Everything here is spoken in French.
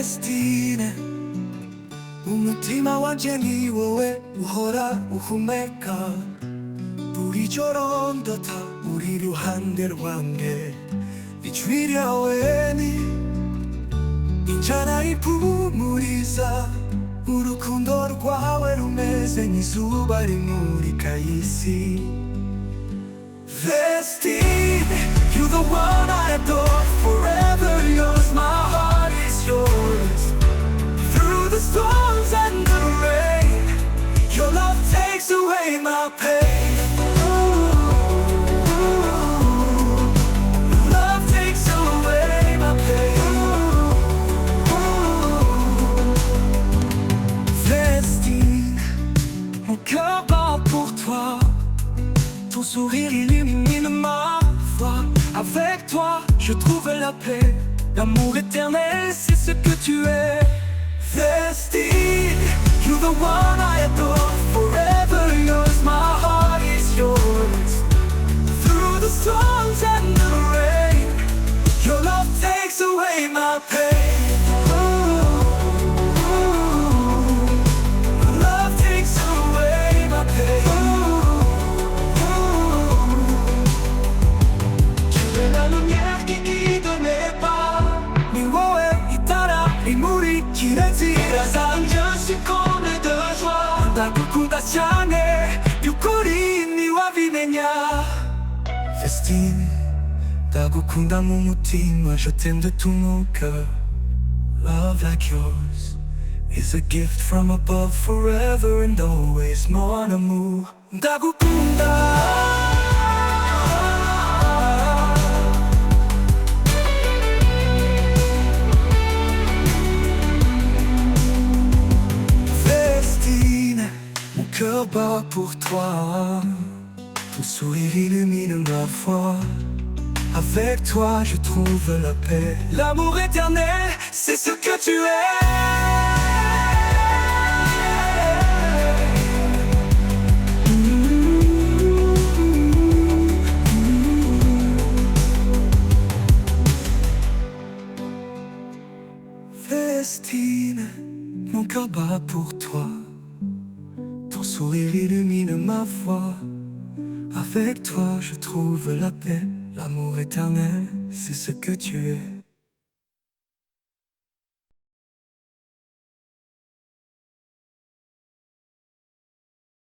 Vestine umutima wanje ni wowe uhora uhumeka buri joro ndota uri iruhande rwanjye ijwi ryawe ni injana impumuriza urukundo rwawe rumeze nk'izuba rimurika isi Vestine, you're the one I adore, forever yours, my heart is yours. Through the storms and the rain, your love takes away my pain. Love takes away my pain. Vestine, mon cœur bat pour toi. Ton sourire illumine ma voix. Avec toi, je trouve la paix. L'amour éternel, c'est ce que tu es. Vestine, you're the one I adore. Forever yours, my heart is yours. Through the storms and the rain, your love takes away my pain. Love takes away my pain. La lumière qui guide mes pas Nawe, itara, muri, nezaaaa Je suis comblé de joie Ndagukunda cyane by'ukuri ntiwabimenya Vestine, ndagukunda mu mutima Je t'aime de tout mon cœur Love like yours is a gift from above Forever and always, mon amour Ndagukunda Cœur bat pour toi, ton sourire illumine ma foi. Avec toi je trouve la paix. L'amour éternel, c'est ce que tu es. Vestine, mon cœur bat pour toi. Ton sourire illumine ma foi. Avec toi je trouve la paix. L'amour éternel, c'est ce que tu es.